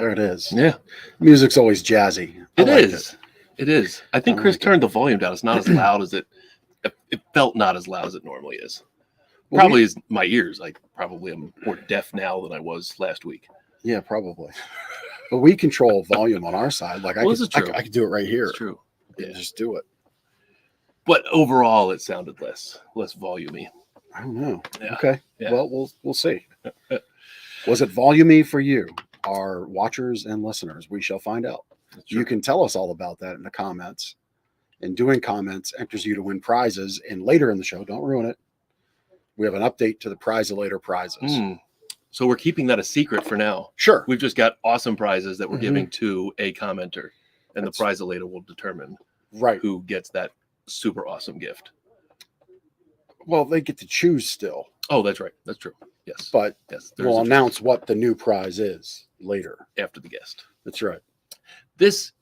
There it is. Yeah. Music's always jazzy. It is. It is. I think Chris like turned the volume down. It's not as loud as it felt not as loud as it normally is. Well, Probably is my ears. I probably am more deaf now than I was last week. Yeah, probably. But we control volume on our side. Like I could do it right here. It's true. Yeah. Just do it. But overall, it sounded less volumey. I don't know. Yeah. Okay. Yeah. Well, we'll see. Was it volumey for you, our watchers and listeners? We shall find out. You can tell us all about that in the comments. And doing comments enters you to win prizes. And later in the show, don't ruin it, we have an update to the prize of later prizes. So we're keeping that a secret for now. Sure. We've just got awesome prizes that we're giving to a commenter. And the prize of later will determine who gets that super awesome gift. Well, they get to choose still. Oh, that's right. That's true. Yes. But yes, we'll announce what the new prize is later. After the guest. That's right. This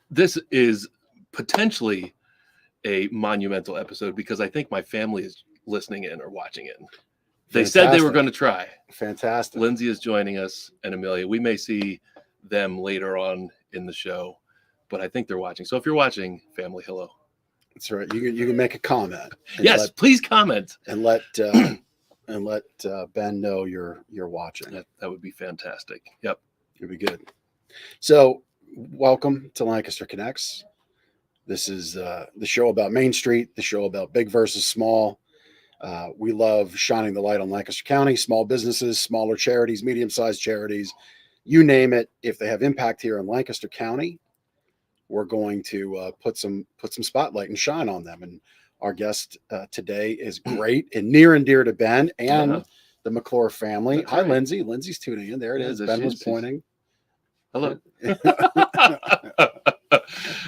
is potentially a monumental episode because I think my family is listening in or watching it. They said they were going to try. Fantastic. Lindsay is joining us and Amelia. We may see them later on in the show, but I think they're watching. So if you're watching, family, hello. That's right. You can make a comment. Yes, please comment and let Ben know you're watching. That would be fantastic. Yep, it'd be good. So, welcome to Lancaster Connects. This is the show about Main Street, the show about big versus small. We love shining the light on Lancaster County, small businesses, smaller charities, medium-sized charities, you name it. If they have impact here in Lancaster County, we're going to put some spotlight and shine on them. And our guest today is great and near and dear to Ben and the McClure family. That's Hi, right. Lindsay. Lindsay's tuning in. There it is. Ben was pointing. Hello.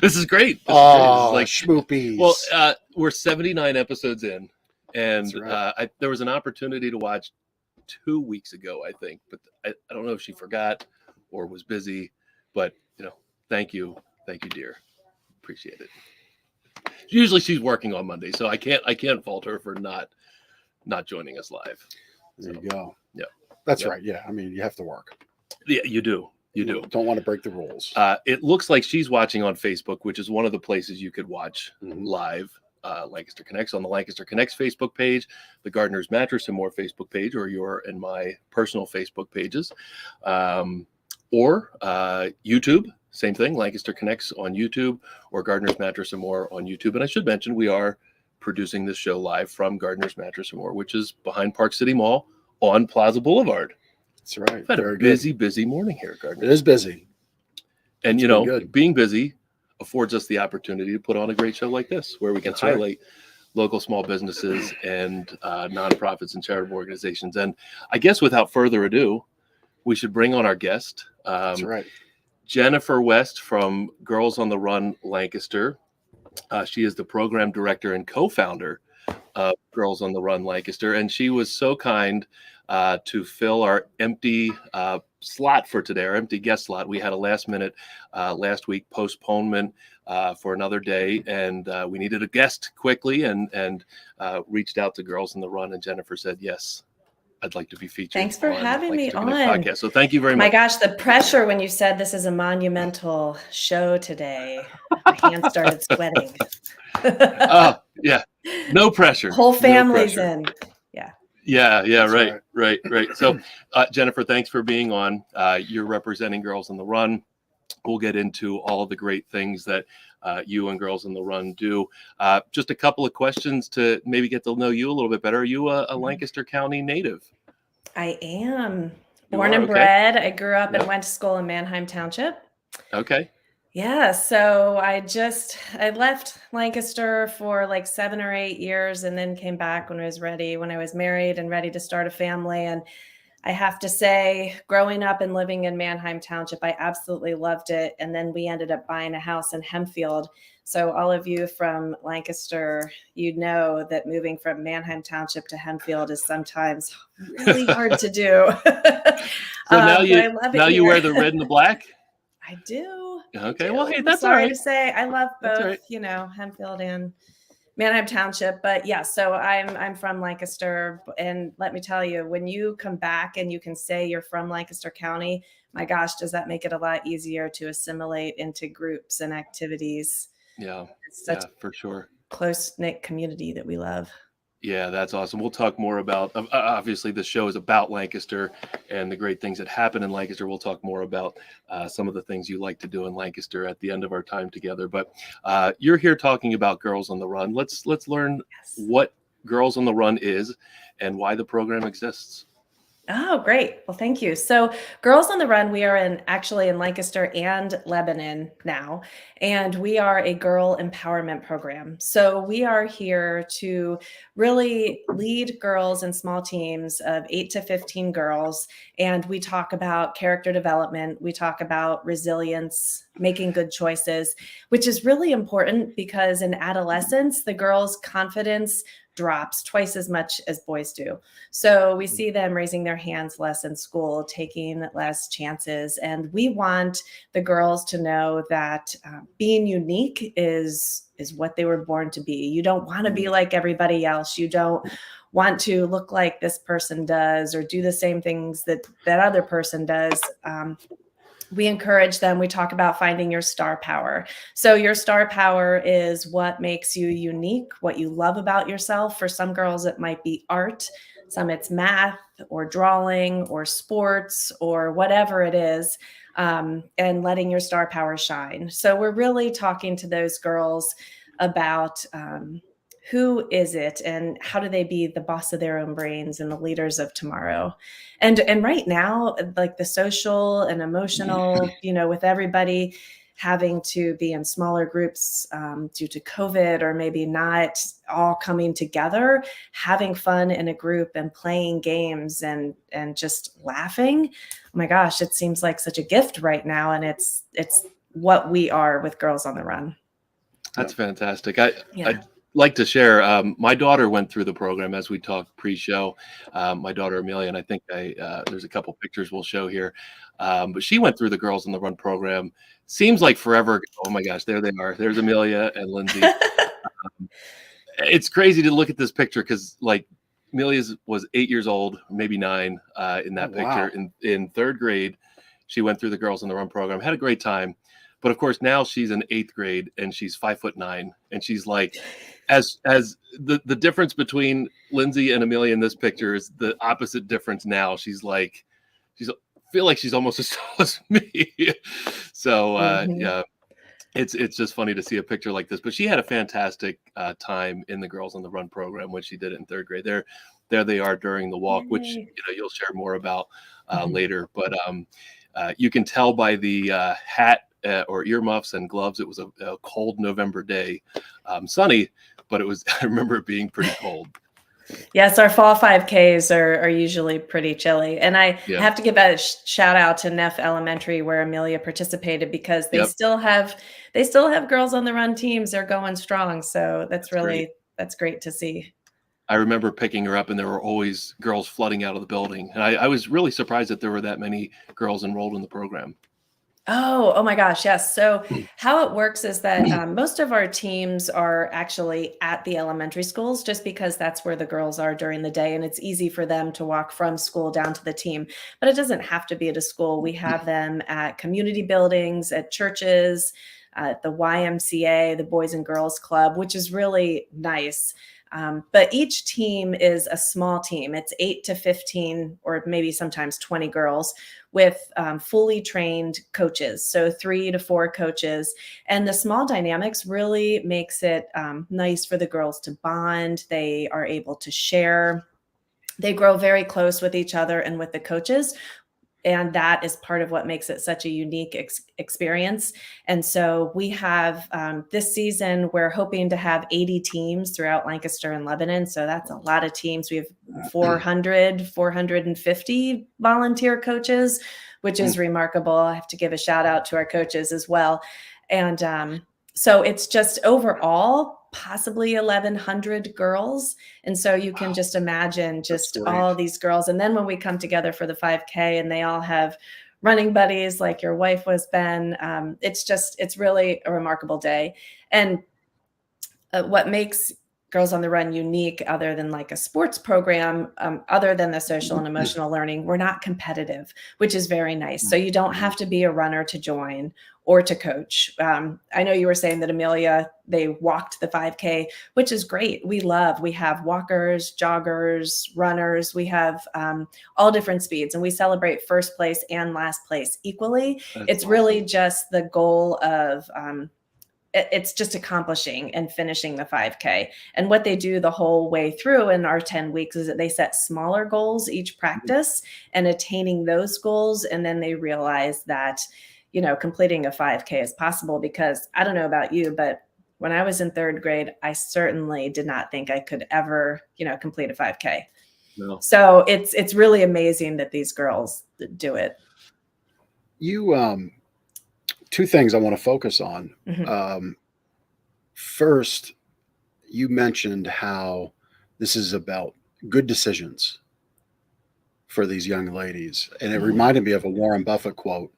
This is great. Oh, like schmoopies. Well, we're 79 episodes in, and right. there was an opportunity to watch 2 weeks ago, I think, but I don't know if she forgot or was busy. But thank you, dear. Appreciate it. Usually she's working on Monday, so I can't fault her for not joining us live. There you go. Yeah, that's right. Yeah, I mean you have to work. Yeah, you do. You do. Don't want to break the rules. It looks like she's watching on Facebook, which is one of the places you could watch live Lancaster Connects, on the Lancaster Connects Facebook page, the Gardener's Mattress and More Facebook page, or your and my personal Facebook pages, or YouTube. Same thing, Lancaster Connects on YouTube, or Gardener's Mattress and More on YouTube. And I should mention we are producing this show live from Gardener's Mattress and More, which is behind Park City Mall on Plaza Boulevard. That's right. I've had a busy morning here, Gardner. It is busy. And, being busy affords us the opportunity to put on a great show like this, where we can highlight local small businesses and nonprofits and charitable organizations. And I guess without further ado, we should bring on our guest. That's right. Jennifer West from Girls on the Run Lancaster. She is the program director and co-founder of Girls on the Run Lancaster. And she was so kind to fill our empty slot for today, our empty guest slot. We had a last week postponement for another day, and we needed a guest quickly and reached out to Girls on the Run, and Jennifer said, yes, I'd like to be featured. Thanks for having me on. Podcast. So thank you very much. My gosh, the pressure when you said this is a monumental show today. My hands started sweating. Oh, yeah. No pressure. Whole family's in. Yeah. Right. So, Jennifer, thanks for being on. You're representing Girls on the Run. We'll get into all of the great things that you and Girls on the Run do. Just a couple of questions to maybe get to know you a little bit better. Are you a Lancaster County native? I am. Born and bred. I grew up and went to school in Manheim Township. Okay. Yeah, so I left Lancaster for like 7 or 8 years and then came back when I was married and ready to start a family. And I have to say, growing up and living in Manheim Township, I absolutely loved it. And then we ended up buying a house in Hempfield. So all of you from Lancaster, you know that moving from Manheim Township to Hempfield is sometimes really hard to do. So now you wear the red and the black? I do. Okay. Well, hey, that's sorry all right. to say, I love both, right. Hempfield and Manheim Township, but yeah, so I'm from Lancaster, and let me tell you, when you come back and you can say you're from Lancaster County, my gosh, does that make it a lot easier to assimilate into groups and activities? Yeah, It's such yeah, for sure. a close-knit community that we love. Yeah, that's awesome. We'll talk more about, obviously, the show is about Lancaster and the great things that happen in Lancaster. We'll talk more about some of the things you like to do in Lancaster at the end of our time together. But you're here talking about Girls on the Run. Let's learn Yes. what Girls on the Run is and why the program exists. Oh, great. Well, thank you. So, Girls on the Run, we are actually in Lancaster and Lebanon now, and we are a girl empowerment program. So, we are here to really lead girls in small teams of 8 to 15 girls, and we talk about character development, we talk about resilience, making good choices, which is really important because in adolescence, the girls' confidence drops twice as much as boys do. So we see them raising their hands less in school, taking less chances. And we want the girls to know that being unique is what they were born to be. You don't want to be like everybody else. You don't want to look like this person does or do the same things that other person does. We encourage them. We talk about finding your star power. So your star power is what makes you unique, what you love about yourself. For some girls, it might be art. Some it's math or drawing or sports or whatever it is, and letting your star power shine. So we're really talking to those girls about who is it and how do they be the boss of their own brains and the leaders of tomorrow. And right now, like the social and emotional, with everybody having to be in smaller groups due to COVID, or maybe not all coming together, having fun in a group and playing games and just laughing. Oh my gosh, it seems like such a gift right now, and it's what we are with Girls on the Run. That's fantastic. Yeah. I'd like to share. My daughter went through the program as we talked pre-show. My daughter Amelia, and I think there's a couple pictures we'll show here. But she went through the Girls on the Run program. Seems like forever ago. Oh my gosh, there they are. There's Amelia and Lindsay. It's crazy to look at this picture because like Amelia was 8 years old, maybe 9 in that picture. Wow. In third grade, she went through the Girls on the Run program. Had a great time. But of course, now she's in 8th grade and she's 5'9", and she's like, as the difference between Lindsay and Amelia in this picture is the opposite difference now. She's feel like she's almost as tall as me. So yeah, it's just funny to see a picture like this. But she had a fantastic time in the Girls on the Run program when she did it in 3rd grade. There they are during the walk, which you'll share more about later. But you can tell by the hat or earmuffs and gloves. It was a cold November day, sunny, but it was. I remember it being pretty cold. Yes, our fall 5Ks are usually pretty chilly. And I have to give a shout out to Neff Elementary where Amelia participated because they still have Girls on the Run teams. They're going strong. So that's great to see. I remember picking her up and there were always girls flooding out of the building. And I was really surprised that there were that many girls enrolled in the program. Oh my gosh. Yes. So how it works is that most of our teams are actually at the elementary schools just because that's where the girls are during the day. And it's easy for them to walk from school down to the team, but it doesn't have to be at a school. We have them at community buildings, at churches, at the YMCA, the Boys and Girls Club, which is really nice. But each team is a small team. It's 8 to 15 or maybe sometimes 20 girls with fully trained coaches. So 3 to 4 coaches. And the small dynamics really makes it nice for the girls to bond. They are able to share. They grow very close with each other and with the coaches. And that is part of what makes it such a unique experience. And so we have this season, we're hoping to have 80 teams throughout Lancaster and Lebanon. So that's a lot of teams. We have 450 volunteer coaches, which is remarkable. I have to give a shout out to our coaches as well. And so it's just overall possibly 1,100 girls. And so you can just imagine just all these girls. And then when we come together for the 5K and they all have running buddies like your wife was, Ben, it's really a remarkable day. And what makes Girls on the Run unique other than like a sports program, other than the social and emotional learning. We're not competitive, which is very nice. So you don't have to be a runner to join or to coach. I know you were saying that Amelia, they walked the 5K, which is great. We have walkers, joggers, runners. We have all different speeds, and we celebrate first place and last place equally. It's really just the goal of it's just accomplishing and finishing the 5K. And what they do the whole way through in our 10 weeks is that they set smaller goals each practice and attaining those goals. And then they realize that, completing a 5K is possible, because I don't know about you, but when I was in third grade, I certainly did not think I could ever, complete a 5K. No. So it's really amazing that these girls do it. You, two things I want to focus on. First, you mentioned how this is about good decisions for these young ladies. And it reminded me of a Warren Buffett quote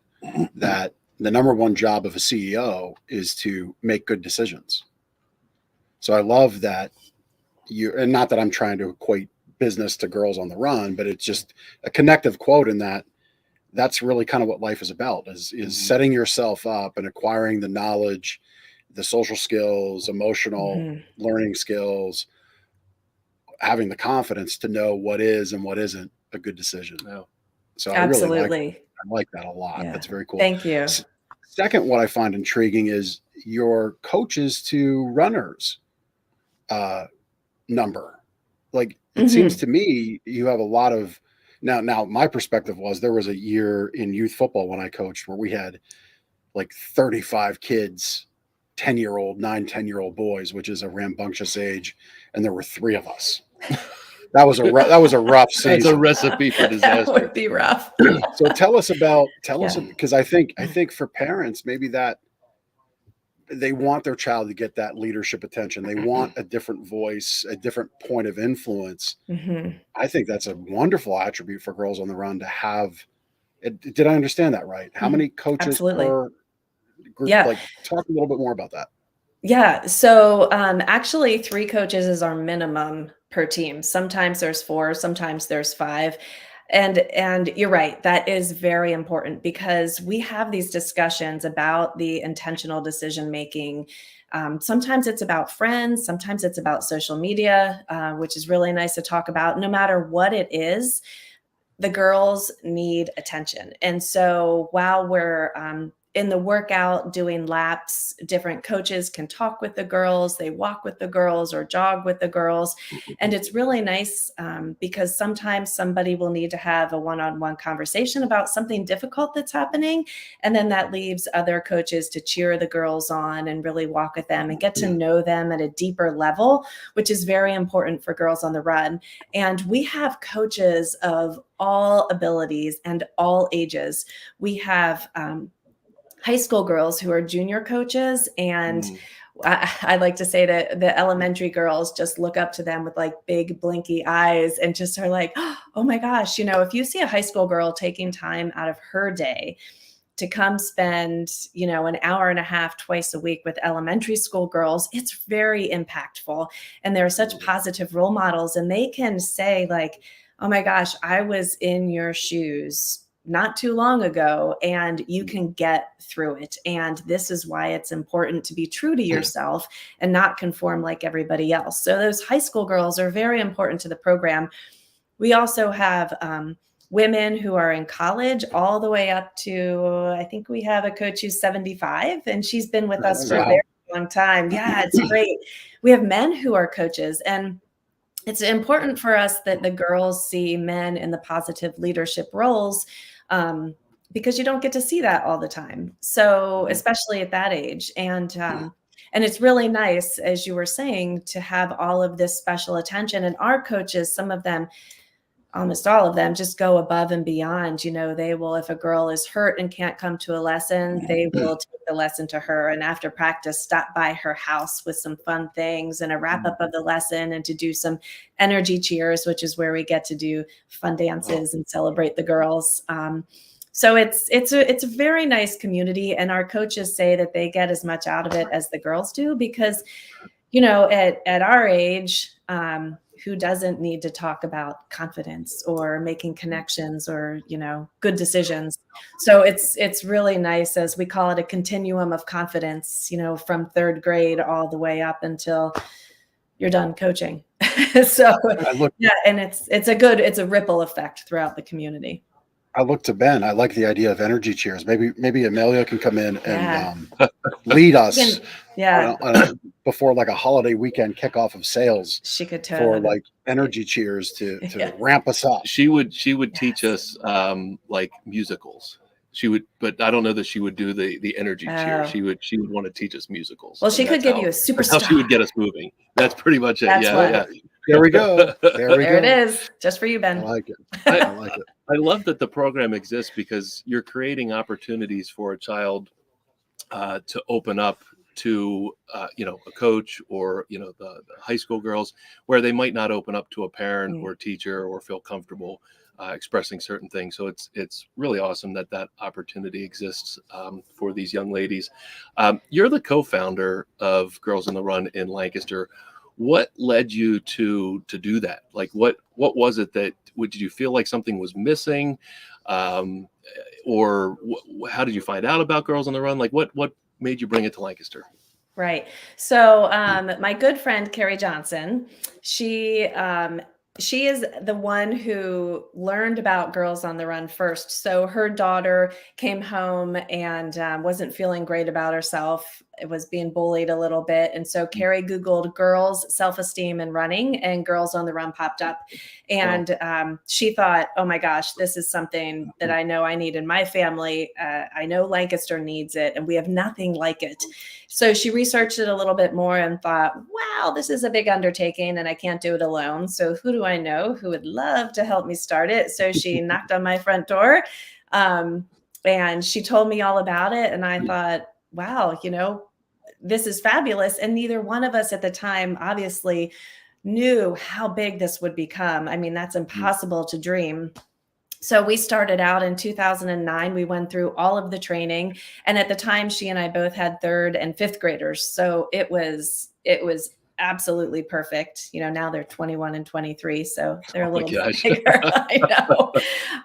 that the number one job of a CEO is to make good decisions. So I love that and not that I'm trying to equate business to Girls on the Run, but it's just a connective quote in that that's really kind of what life is about, is setting yourself up and acquiring the knowledge, the social skills, emotional learning skills, having the confidence to know what is and what isn't a good decision. No. So absolutely. I really like that a lot. Yeah. That's very cool. Thank you. Second, what I find intriguing is your coaches to runners number. Like, it seems to me you have a lot of Now, my perspective was there was a year in youth football when I coached where we had like 35 kids, 10-year-old boys, which is a rambunctious age, and there were 3 of us. That was a rough season. That's a recipe for disaster. That would be rough. So tell us, because I think for parents, maybe that they want their child to get that leadership attention. They want a different voice, a different point of influence. I think that's a wonderful attribute for Girls on the Run to have. Did I understand that right? How many coaches per group? Yeah. Like, talk a little bit more about that. Yeah. So actually 3 coaches is our minimum per team. Sometimes there's 4, sometimes there's 5. And you're right, that is very important, because we have these discussions about the intentional decision making. Sometimes it's about friends, sometimes it's about social media, which is really nice to talk about. No matter what it is, the girls need attention. And so while we're in the workout doing laps, different coaches can talk with the girls, they walk with the girls or jog with the girls. And it's really nice because sometimes somebody will need to have a one-on-one conversation about something difficult that's happening. And then that leaves other coaches to cheer the girls on and really walk with them and get to know them at a deeper level, which is very important for Girls on the Run. And we have coaches of all abilities and all ages. We have high school girls who are junior coaches, and I like to say that the elementary girls just look up to them with like big blinky eyes and just are like, oh my gosh, if you see a high school girl taking time out of her day to come spend, an hour and a half twice a week with elementary school girls, it's very impactful. And they're such positive role models, and they can say like, oh my gosh, I was in your shoes not too long ago, and you can get through it. And this is why it's important to be true to yourself and not conform like everybody else. So those high school girls are very important to the program. We also have women who are in college all the way up to, I think we have a coach who's 75, and she's been with us for a very long time. Yeah, it's great. We have men who are coaches, and it's important for us that the girls see men in the positive leadership roles, because you don't get to see that all the time. So especially at that age. And it's really nice, as you were saying, to have all of this special attention. And our coaches, some of them, almost all of them, just go above and beyond. They will, if a girl is hurt and can't come to a lesson, they will take the lesson to her, and after practice, stop by her house with some fun things and a wrap up of the lesson, and to do some energy cheers, which is where we get to do fun dances and celebrate the girls. So it's a very nice community, and our coaches say that they get as much out of it as the girls do, because at our age, who doesn't need to talk about confidence or making connections or, good decisions. So it's really nice, as we call it, a continuum of confidence, from third grade all the way up until you're done coaching. So yeah, and it's a ripple effect throughout the community. I look to Ben. I like the idea of energy cheers. Maybe Amelia can come in and lead us before like a holiday weekend kickoff of sales. She could for totally like energy cheers to ramp us up. She would teach us like musicals. She would, but I don't know that she would do the energy cheer. She would want to teach us musicals. Well, she could give you a superstar. That's how she would get us moving. That's pretty much it. That's There we go. There it is. Just for you, Ben. I like it. I like it. I love that the program exists because you're creating opportunities for a child to open up to a coach or the high school girls, where they might not open up to a parent or teacher or feel comfortable expressing certain things. So it's really awesome that opportunity exists for these young ladies. You're the co-founder of Girls on the Run in Lancaster. What led you to do that? Like what was it that did you feel like something was missing, or how did you find out about Girls on the Run? Like what made you bring it to Lancaster? Right. So my good friend Carrie Johnson, she is the one who learned about Girls on the Run first. So her daughter came home and wasn't feeling great about herself. It was being bullied a little bit. And so Carrie Googled girls self-esteem and running, and Girls on the Run popped up. And she thought, oh my gosh, this is something that I know I need in my family. I know Lancaster needs it, and we have nothing like it. So she researched it a little bit more and thought, wow, this is a big undertaking and I can't do it alone. So who do I know who would love to help me start it? So she knocked on my front door and she told me all about it. And I thought, wow, this is fabulous. And neither one of us at the time obviously knew how big this would become. I mean, that's impossible to dream. So we started out in 2009. We went through all of the training. And at the time, she and I both had third and fifth graders. So it was absolutely perfect. Now they're 21 and 23. So they're a little bit bigger. I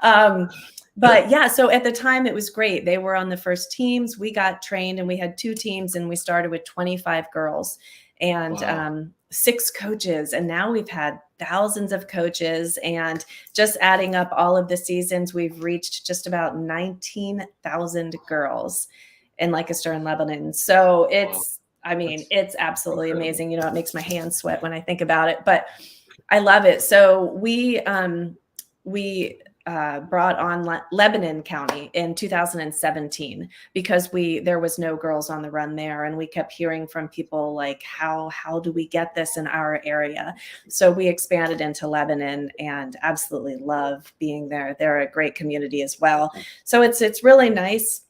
know. But yeah, so at the time it was great. They were on the first teams. We got trained and we had 2 teams, and we started with 25 girls and 6 coaches. And now we've had thousands of coaches, and just adding up all of the seasons, we've reached just about 19,000 girls in Lancaster and Lebanon. So it's absolutely amazing. It makes my hands sweat when I think about it, but I love it. So we brought on Lebanon County in 2017 because there was no Girls on the Run there. And we kept hearing from people like, how do we get this in our area? So we expanded into Lebanon and absolutely love being there. They're a great community as well. So it's really nice.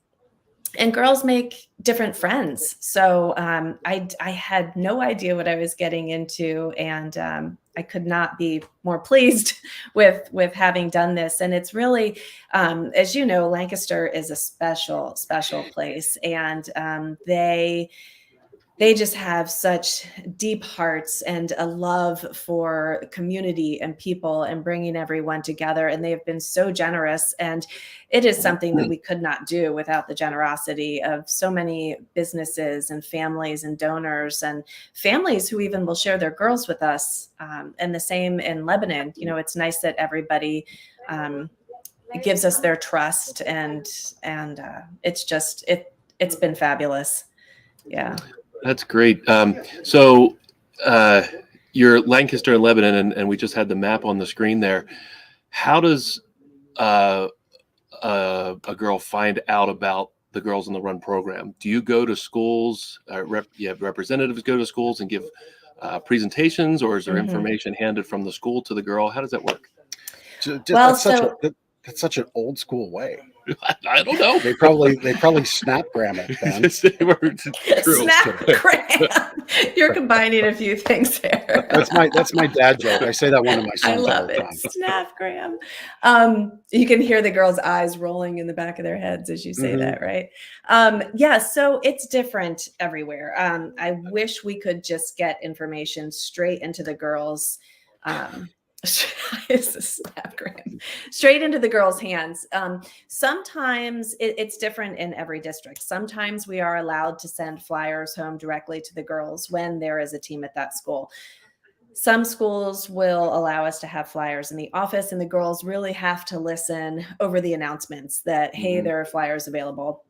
And girls make different friends. So I had no idea what I was getting into, and I could not be more pleased with having done this. And it's really, as you know, Lancaster is a special place, and they just have such deep hearts and a love for community and people and bringing everyone together. And they have been so generous. And it is something that we could not do without the generosity of so many businesses and families and donors and families who even will share their girls with us. And the same in Lebanon. It's nice that everybody gives us their trust, and it's been fabulous. Yeah. That's great. So you're Lancaster and Lebanon, and we just had the map on the screen there. How does a girl find out about the Girls on the Run program? Do you go to schools? You have representatives go to schools and give presentations, or is there information handed from the school to the girl? How does that work? That's such an old school way. I don't know. They probably snapgram it, Ben. They were true. Snapgram. You're combining a few things there. That's my dad joke. I say that one to my I sons all love the it. time. Snapgram. You can hear the girls' eyes rolling in the back of their heads as you say that, right? Yeah, so it's different everywhere. I wish we could just get information straight into the girls. It's a snapgram straight into the girls' hands. Sometimes it's different in every district. Sometimes we are allowed to send flyers home directly to the girls when there is a team at that school. Some schools will allow us to have flyers in the office, and the girls really have to listen over the announcements that, hey, there are flyers available.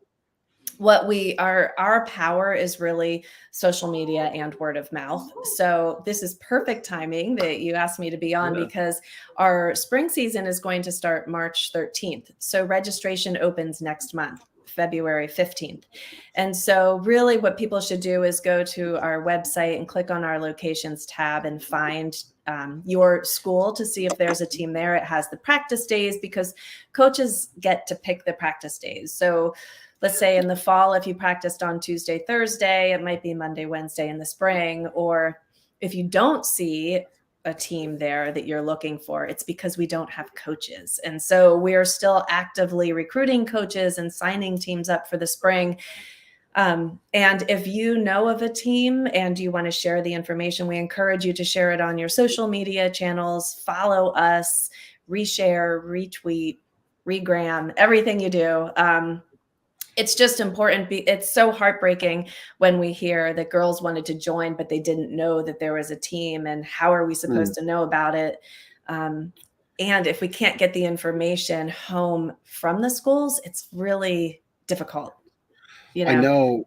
Our power is really social media and word of mouth. So this is perfect timing that you asked me to be on, because our spring season is going to start March 13th. So registration opens next month, February 15th. And so really what people should do is go to our website and click on our locations tab and find your school to see if there's a team there. It has the practice days, because coaches get to pick the practice days. So let's say in the fall, if you practiced on Tuesday, Thursday, it might be Monday, Wednesday in the spring. Or if you don't see a team there that you're looking for, it's because we don't have coaches. And so we are still actively recruiting coaches and signing teams up for the spring. And if you know of a team and you want to share the information, we encourage you to share it on your social media channels, follow us, reshare, retweet, regram, everything you do. It's just important. It's so heartbreaking when we hear that girls wanted to join, but they didn't know that there was a team, and how are we supposed to know about it? And if we can't get the information home from the schools, it's really difficult. I know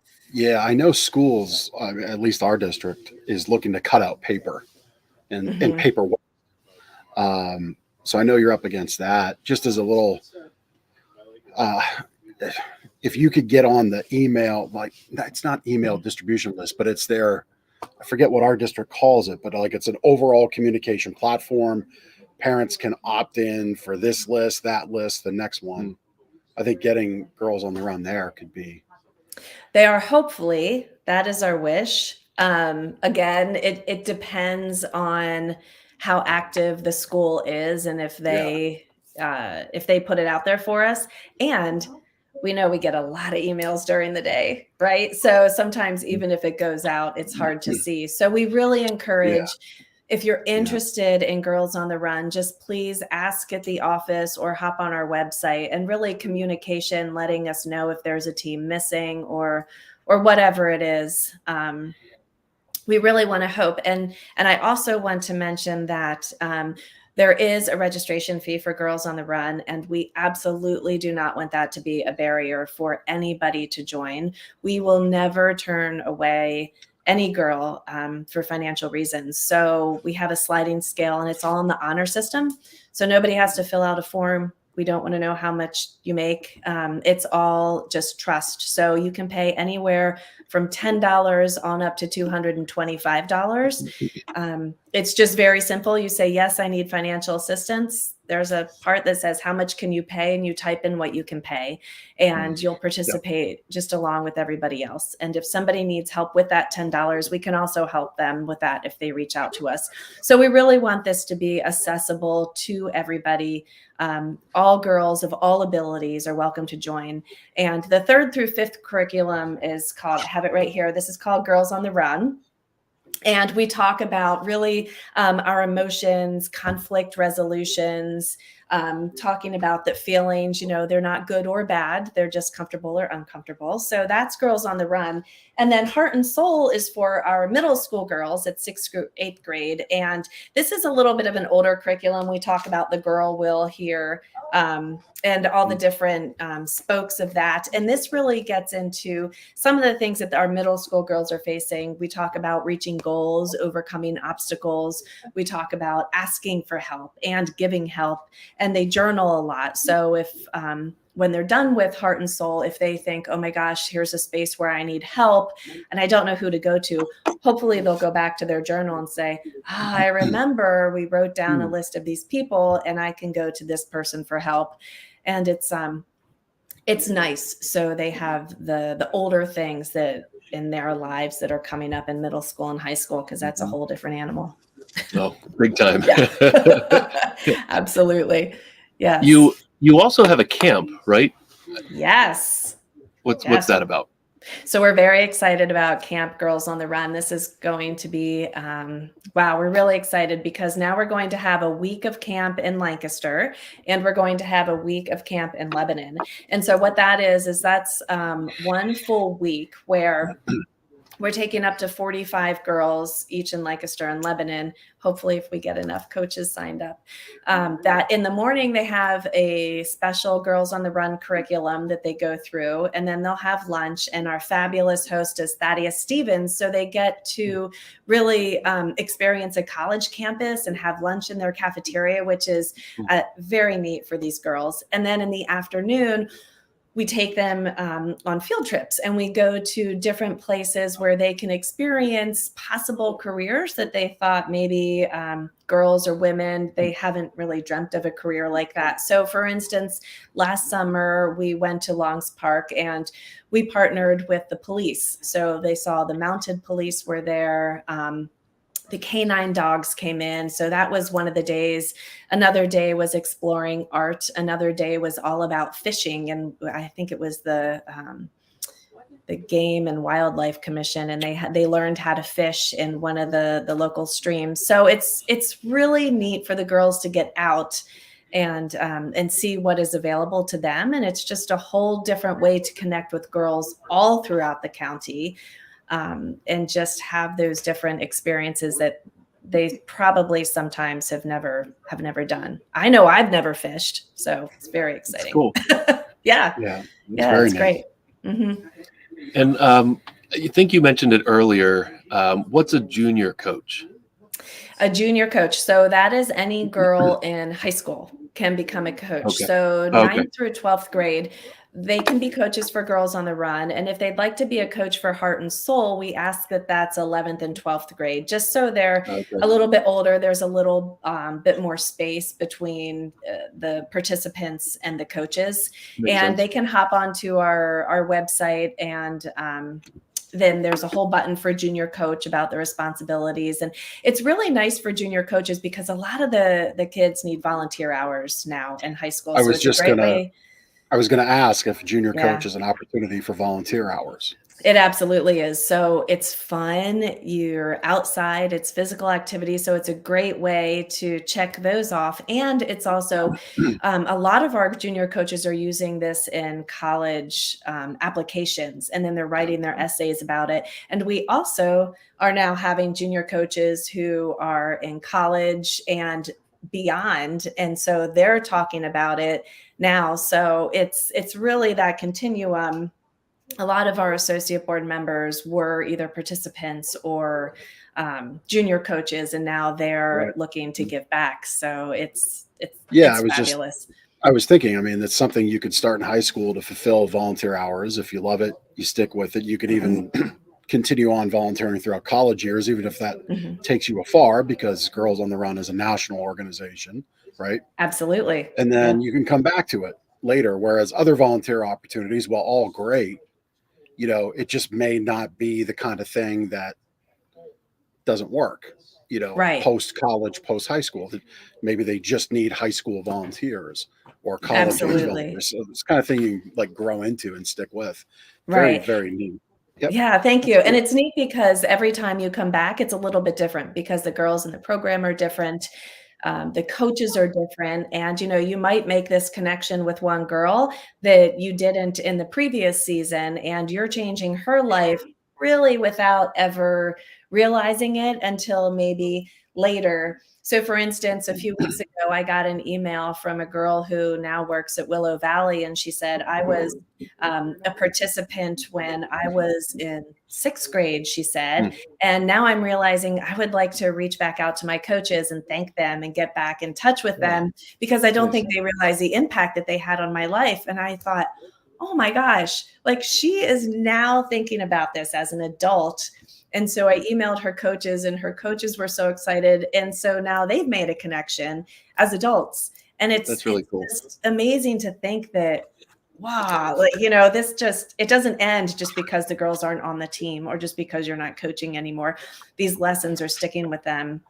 schools, at least our district, is looking to cut out paper and paperwork. So I know you're up against that. Just as a little, if you could get on the email, like it's not email distribution list, but it's their, I forget what our district calls it, but like it's an overall communication platform. Parents can opt in for this list, that list, the next one. I think getting Girls on the Run there could be. They are, hopefully, that is our wish. Again, it depends on how active the school is, and if they put it out there for us. And we know we get a lot of emails during the day, right? So sometimes even if it goes out, it's hard to see. So we really encourage, if you're interested in Girls on the Run, just please ask at the office or hop on our website, and really communication, letting us know if there's a team missing or whatever it is. We really want to hope. And I also want to mention that there is a registration fee for Girls on the Run, and we absolutely do not want that to be a barrier for anybody to join. We will never turn away any girl for financial reasons. So we have a sliding scale, and it's all in the honor system. So nobody has to fill out a form. We don't want to know how much you make. It's all just trust. So you can pay anywhere from $10 on up to $225. It's just very simple. You say, yes, I need financial assistance. There's a part that says, how much can you pay? And you type in what you can pay, and you'll participate just along with everybody else. And if somebody needs help with that $10, we can also help them with that if they reach out to us. So we really want this to be accessible to everybody. All girls of all abilities are welcome to join. And the 3rd through 5th curriculum is called, I have it right here, this is called Girls on the Run. And we talk about really our emotions, conflict resolutions, talking about that feelings, they're not good or bad. They're just comfortable or uncomfortable. So that's Girls on the Run. And then Heart and Soul is for our middle school girls at 6th through 8th grade. And this is a little bit of an older curriculum. We talk about the girl will here and all the different spokes of that. And this really gets into some of the things that our middle school girls are facing. We talk about reaching goals, overcoming obstacles. We talk about asking for help and giving help. And they journal a lot. So if when they're done with Heart and Soul, if they think, oh my gosh, here's a space where I need help and I don't know who to go to, hopefully they'll go back to their journal and say, I remember we wrote down a list of these people and I can go to this person for help. And it's it's nice. So they have the older things that in their lives that are coming up in middle school and high school, because that's a whole different animal. Oh, big time. Yeah. Absolutely. Yes. You also have a camp, right? Yes. What's Yes. that about? So we're very excited about Camp Girls on the Run. This is going to be, wow, we're really excited because now we're going to have a week of camp in Lancaster, and we're going to have a week of camp in Lebanon. And so what that is that's one full week where we're taking up to 45 girls each in Lancaster and Lebanon. Hopefully, if we get enough coaches signed up, that in the morning they have a special Girls on the Run curriculum that they go through, and then they'll have lunch. And our fabulous host is Thaddeus Stevens, so they get to really experience a college campus and have lunch in their cafeteria, which is very neat for these girls. And then in the afternoon, we take them on field trips, and we go to different places where they can experience possible careers that they thought maybe girls or women, they haven't really dreamt of a career like that. So for instance, last summer we went to Longs Park and we partnered with the police. So they saw the mounted police were there. The canine dogs came in. So that was one of the days. Another day was exploring art. Another day was all about fishing. And I think it was the Game and Wildlife Commission, and they learned how to fish in one of the local streams. So it's really neat for the girls to get out and see what is available to them. And it's just a whole different way to connect with girls all throughout the county. And just have those different experiences that they probably sometimes have never done. I know I've never fished, so it's very exciting. That's cool. Yeah, it's great. Mm-hmm. And I think you mentioned it earlier. What's a junior coach? A junior coach. So that is any girl in high school can become a coach. Okay. So 9th through 12th grade, they can be coaches for Girls on the Run. And if they'd like to be a coach for Heart and Soul, we ask that that's 11th and 12th grade, just so they're a little bit older. There's a little bit more space between the participants and the coaches. Makes and sense. They can hop onto our website, and then there's a whole button for junior coach about the responsibilities. And it's really nice for junior coaches because a lot of the kids need volunteer hours now in high school. I was going to ask if junior coach is an opportunity for volunteer hours. It absolutely is. So it's fun. You're outside. It's physical activity. So it's a great way to check those off. And it's also a lot of our junior coaches are using this in college applications, and then they're writing their essays about it. And we also are now having junior coaches who are in college and beyond. And so they're talking about it now. So it's really that continuum. A lot of our associate board members were either participants or junior coaches, and now they're looking to give back. So it's fabulous. I was thinking, I mean, that's something you could start in high school to fulfill volunteer hours. If you love it, you stick with it. You could even continue on volunteering throughout college years, even if that takes you afar, because Girls on the Run is a national organization, right? Absolutely. And then you can come back to it later. Whereas other volunteer opportunities, while all great, you know, it just may not be the kind of thing that doesn't work, you know, post-college, post-high school. Maybe they just need high school volunteers or college volunteers. So this kind of thing you can like grow into and stick with. Very, very neat. Yep. Yeah, thank you. And it's neat because every time you come back, it's a little bit different because the girls in the program are different. The coaches are different. And, you know, you might make this connection with one girl that you didn't in the previous season, and you're changing her life really without ever realizing it until maybe later. So for instance, a few weeks ago, I got an email from a girl who now works at Willow Valley. And she said, I was a participant when I was in 6th grade, she said, and now I'm realizing I would like to reach back out to my coaches and thank them and get back in touch with them because I don't think they realize the impact that they had on my life. And I thought, oh my gosh, like she is now thinking about this as an adult. And so I emailed her coaches, and her coaches were so excited. And so now they've made a connection as adults. And that's really cool. It's amazing to think that wow, it doesn't end just because the girls aren't on the team or just because you're not coaching anymore. These lessons are sticking with them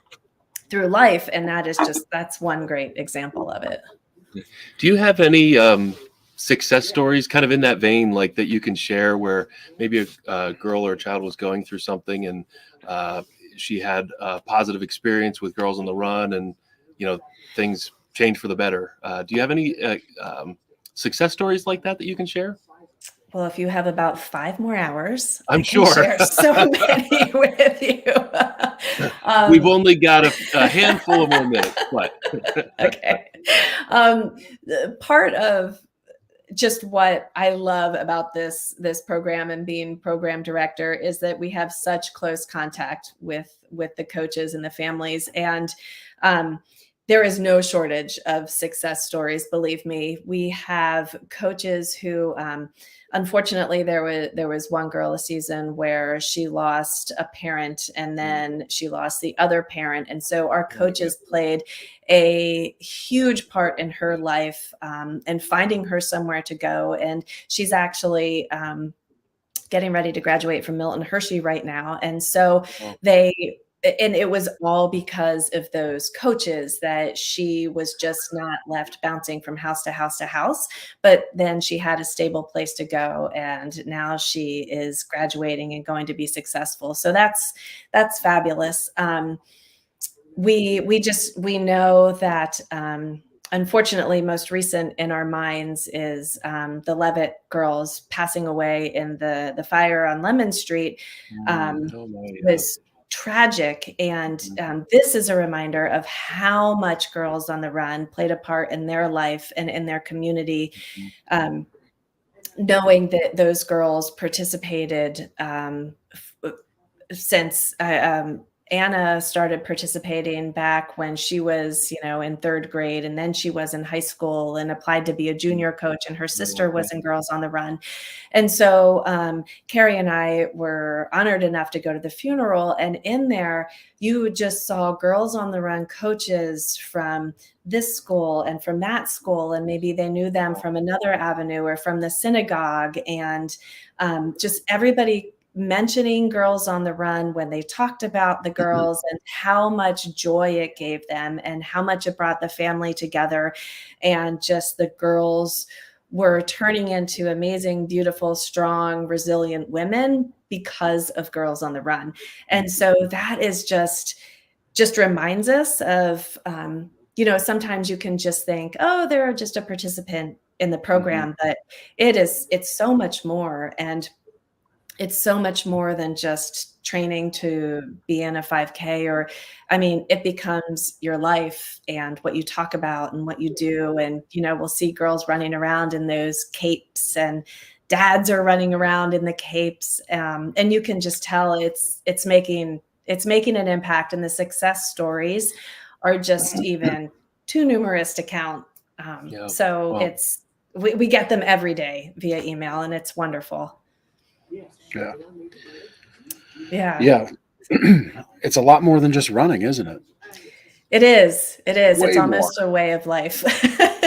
through life. And that's one great example of it. Do you have any success stories kind of in that vein, like that you can share where maybe a girl or a child was going through something and she had a positive experience with Girls on the Run and, things changed for the better? Do you have any success stories like that you can share? Well, if you have about 5 more hours, I'm I can sure. share so many with you. We've only got a handful of more minutes, but Okay. Part of just what I love about this program and being program director is that we have such close contact with the coaches and the families, and there is no shortage of success stories. Believe me, we have coaches who, unfortunately, there was one girl a season where she lost a parent and then she lost the other parent. And so our coaches played a huge part in her life and finding her somewhere to go. And she's actually getting ready to graduate from Milton Hershey right now. And so and it was all because of those coaches that she was just not left bouncing from house to house to house, but then she had a stable place to go. And now she is graduating and going to be successful. So that's fabulous. We know that, unfortunately, most recent in our minds is the Levitt girls passing away in the fire on Lemon Street. Was tragic. And this is a reminder of how much Girls on the Run played a part in their life and in their community. Knowing that those girls participated since Anna started participating back when she was, in 3rd grade, and then she was in high school and applied to be a junior coach, and her sister was in Girls on the Run. And so Carrie and I were honored enough to go to the funeral, and in there, you just saw Girls on the Run coaches from this school and from that school, and maybe they knew them from another avenue or from the synagogue, and just everybody mentioning Girls on the Run when they talked about the girls and how much joy it gave them and how much it brought the family together. And just the girls were turning into amazing, beautiful, strong, resilient women because of Girls on the Run. And so that is just reminds us of, sometimes you can just think, oh, they're just a participant in the program, but it's so much more. And it's so much more than just training to be in a 5K it becomes your life and what you talk about and what you do. And, we'll see girls running around in those capes and dads are running around in the capes. And you can just tell it's making an impact, and the success stories are just even too numerous to count. We get them every day via email, and it's wonderful. Yeah. It's a lot more than just running, isn't it? It is. Way It's almost more. a way of life.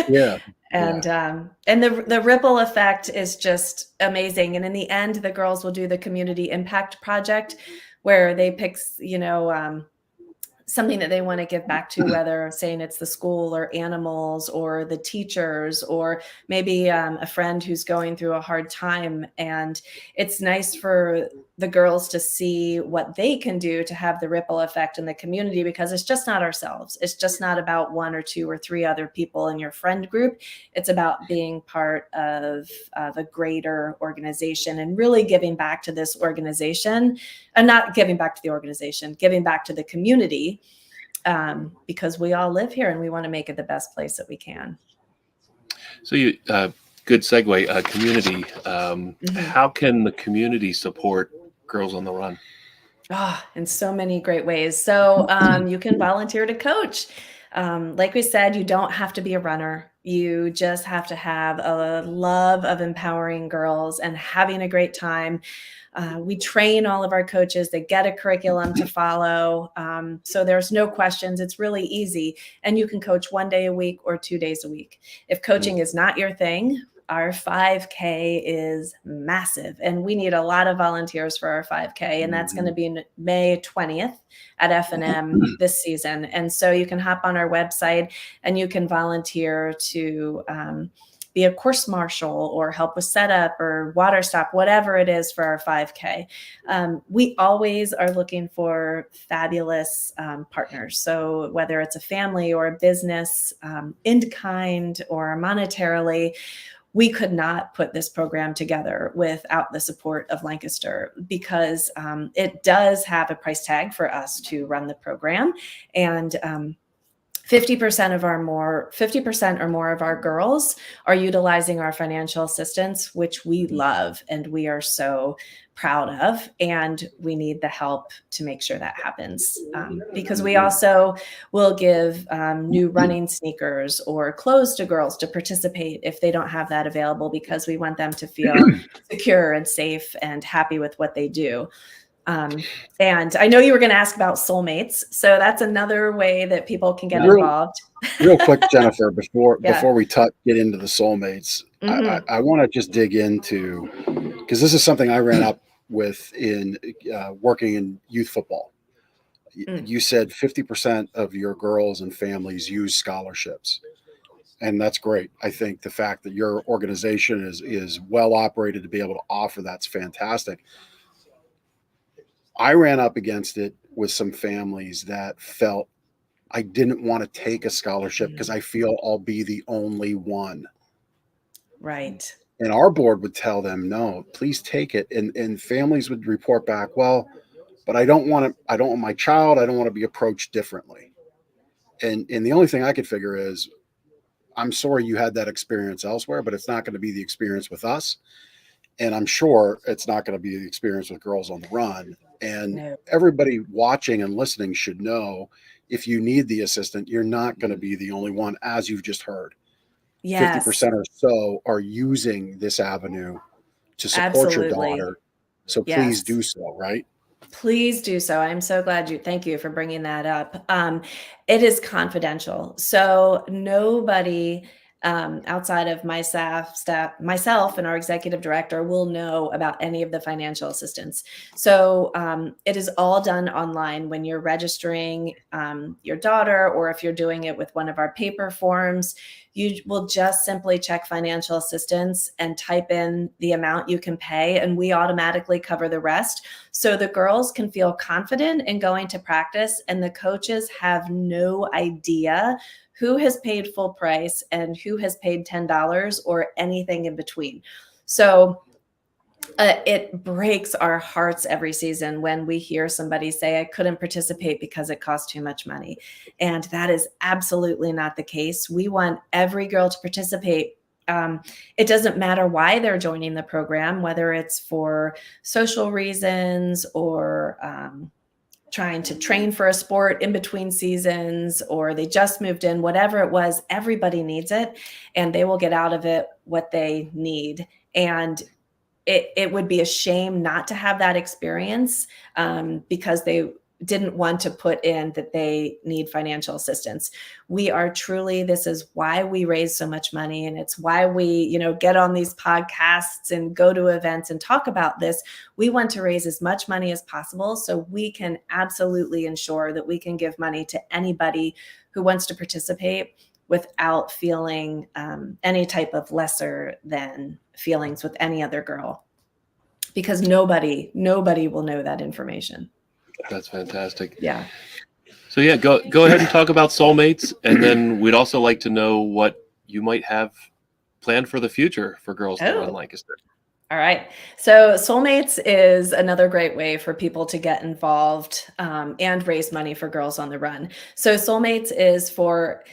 Yeah. And the ripple effect is just amazing. And in the end, the girls will do the community impact project where they pick, something that they want to give back to, whether saying it's the school or animals or the teachers, or maybe a friend who's going through a hard time. And it's nice for the girls to see what they can do to have the ripple effect in the community, because it's just not ourselves. It's just not about 1 or 2 or 3 other people in your friend group. It's about being part of a greater organization and really giving back to this organization, and not giving back to the organization, giving back to the community, because we all live here and we want to make it the best place that we can. So good segue, community. How can the community support Girls on the Run? In so many great ways. So you can volunteer to coach. Like we said, you don't have to be a runner. You just have to have a love of empowering girls and having a great time. We train all of our coaches. They get a curriculum to follow. So there's no questions. It's really easy. And you can coach 1 day a week or 2 days a week. If coaching is not your thing, our 5K is massive, and we need a lot of volunteers for our 5K, and that's going to be May 20th at F&M this season. And so you can hop on our website and you can volunteer to be a course marshal or help with setup or water stop, whatever it is for our 5K. We always are looking for fabulous partners. So whether it's a family or a business, in kind or monetarily, we could not put this program together without the support of Lancaster, because it does have a price tag for us to run the program. And 50% or more of our girls are utilizing our financial assistance, which we love and we are so proud of. And we need the help to make sure that happens, because we also will give new running sneakers or clothes to girls to participate if they don't have that available, because we want them to feel secure and safe and happy with what they do. And I know you were going to ask about soulmates. So that's another way that people can get involved. Real quick, Jennifer, before we get into the soulmates, I want to just dig into, because this is something I ran up with in working in youth football. You said 50% of your girls and families use scholarships. And that's great. I think the fact that your organization is well operated to be able to offer that's fantastic. I ran up against it with some families that felt I didn't want to take a scholarship because I feel I'll be the only one. Right. And our board would tell them, no, please take it. And families would report back, well, but I don't want my child, I don't want to be approached differently. And the only thing I could figure is, I'm sorry you had that experience elsewhere, but it's not going to be the experience with us. And I'm sure it's not going to be the experience with Girls on the Run. And everybody watching and listening should know, if you need the assistant, you're not going to be the only one, as you've just heard. Yes. 50% or so are using this avenue to support your daughter. So please do so, right? Please do so. I'm so glad thank you for bringing that up. It is confidential. So nobody outside of myself and our executive director will know about any of the financial assistance. So it is all done online when you're registering your daughter, or if you're doing it with one of our paper forms. You will just simply check financial assistance and type in the amount you can pay, and we automatically cover the rest. So the girls can feel confident in going to practice, and the coaches have no idea who has paid full price and who has paid $10 or anything in between. So it breaks our hearts every season when we hear somebody say, I couldn't participate because it cost too much money. And that is absolutely not the case. We want every girl to participate. It doesn't matter why they're joining the program, whether it's for social reasons or trying to train for a sport in between seasons, or they just moved in, whatever it was, everybody needs it, and they will get out of it what they need. And it would be a shame not to have that experience because they didn't want to put in that they need financial assistance. We are truly, this is why we raise so much money. And it's why we, get on these podcasts and go to events and talk about this. We want to raise as much money as possible so we can absolutely ensure that we can give money to anybody who wants to participate without feeling any type of lesser than feelings with any other girl, because nobody will know that information. That's fantastic. Yeah. So yeah, go ahead and talk about soulmates, and then we'd also like to know what you might have planned for the future for Girls on the Run Lancaster. All right. So soulmates is another great way for people to get involved and raise money for Girls on the Run. So soulmates is for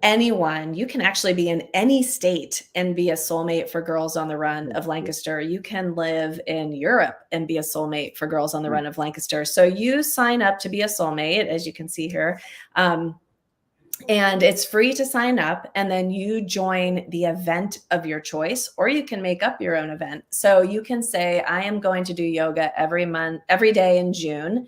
anyone. You can actually be in any state and be a soulmate for Girls on the Run of Lancaster. You can live in Europe and be a soulmate for Girls on the Run of Lancaster. So you sign up to be a soulmate, as you can see here. And it's free to sign up, and then you join the event of your choice, or you can make up your own event. So you can say, I am going to do yoga every day in June.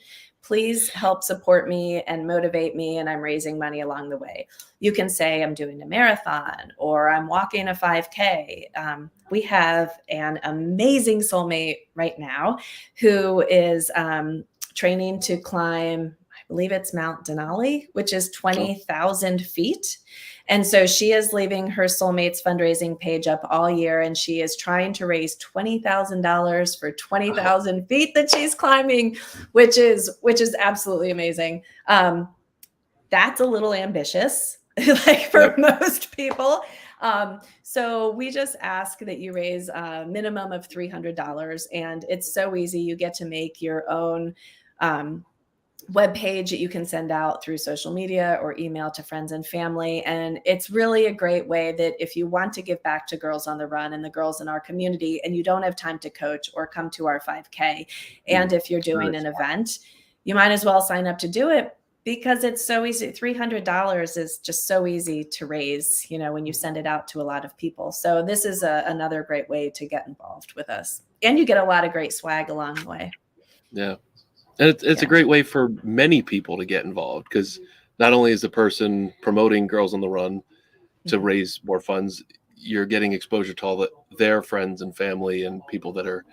please help support me and motivate me, and I'm raising money along the way. You can say I'm doing a marathon or I'm walking a 5K. We have an amazing soulmate right now who is training to climb, I believe it's Mount Denali, which is 20,000 feet. And so she is leaving her Soulmates fundraising page up all year, and she is trying to raise $20,000 for 20,000 feet that she's climbing, which is absolutely amazing. That's a little ambitious, like for most people. So we just ask that you raise a minimum of $300, and it's so easy. You get to make your own web page that you can send out through social media or email to friends and family. And it's really a great way that if you want to give back to Girls on the Run and the girls in our community, and you don't have time to coach or come to our 5K, and if you're doing an event, you might as well sign up to do it, because it's so easy. $300 is just so easy to raise, when you send it out to a lot of people. So this is another great way to get involved with us. And you get a lot of great swag along the way. Yeah. And it's a great way for many people to get involved, because not only is the person promoting Girls on the Run to raise more funds, you're getting exposure to all their friends and family and people that are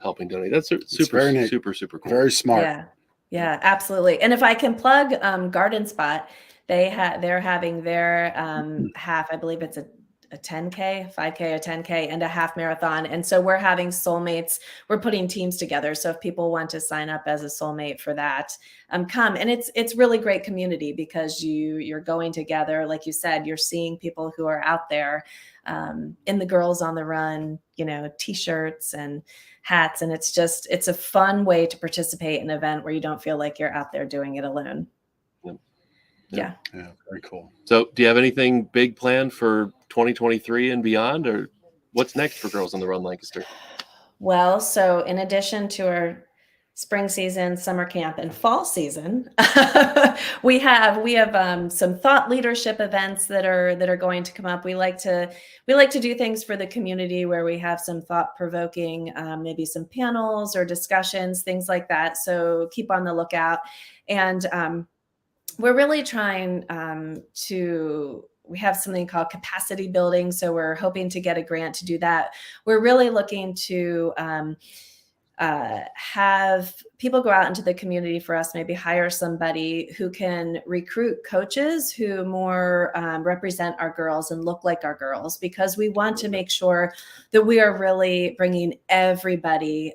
helping donate. That's super cool. Very smart. Yeah, absolutely. And if I can plug Garden Spot, they're having their half, I believe it's a 10K, 5K, a 10K, and a half marathon. And so we're having soulmates. We're putting teams together. So if people want to sign up as a soulmate for that, come. And it's really great community, because you're going together. Like you said, you're seeing people who are out there in the Girls on the Run, t-shirts and hats. And it's a fun way to participate in an event where you don't feel like you're out there doing it alone. Yeah. Very cool. So do you have anything big planned for 2023 and beyond, or what's next for Girls on the Run Lancaster? Well, so in addition to our spring season, summer camp, and fall season, we have some thought leadership events that are going to come up. We like to do things for the community where we have some thought provoking, maybe some panels or discussions, things like that. So keep on the lookout. And we're really trying we have something called capacity building. So we're hoping to get a grant to do that. We're really looking to have people go out into the community for us, maybe hire somebody who can recruit coaches who more represent our girls and look like our girls, because we want to make sure that we are really bringing everybody,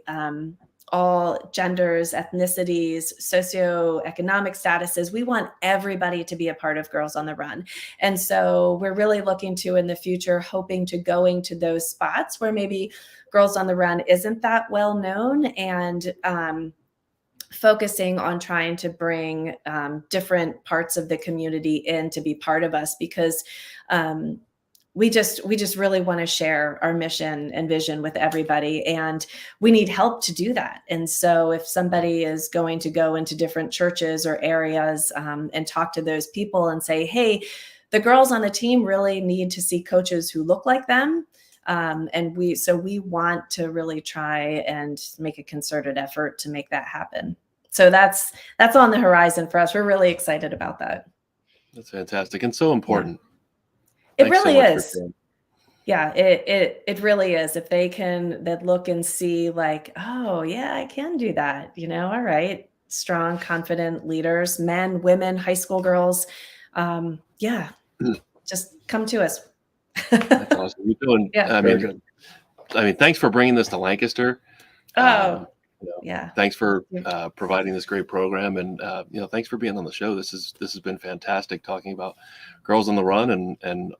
all genders, ethnicities, socioeconomic statuses. We want everybody to be a part of Girls on the Run. And so we're really looking to, in the future, hoping to going to those spots where maybe Girls on the Run isn't that well known, and focusing on trying to bring different parts of the community in to be part of us, because we just really want to share our mission and vision with everybody, and we need help to do that. And so if somebody is going to go into different churches or areas and talk to those people and say, hey, the girls on the team really need to see coaches who look like them. And we want to really try and make a concerted effort to make that happen. So that's on the horizon for us. We're really excited about that. That's fantastic and so important. It really is. Yeah, it really is. If they look and see like, oh yeah, I can do that. All right. Strong, confident leaders, men, women, high school girls. Just come to us. That's awesome. You're doing, I mean, thanks for bringing this to Lancaster. Thanks for providing this great program, and thanks for being on the show. This has been fantastic, talking about Girls on the Run and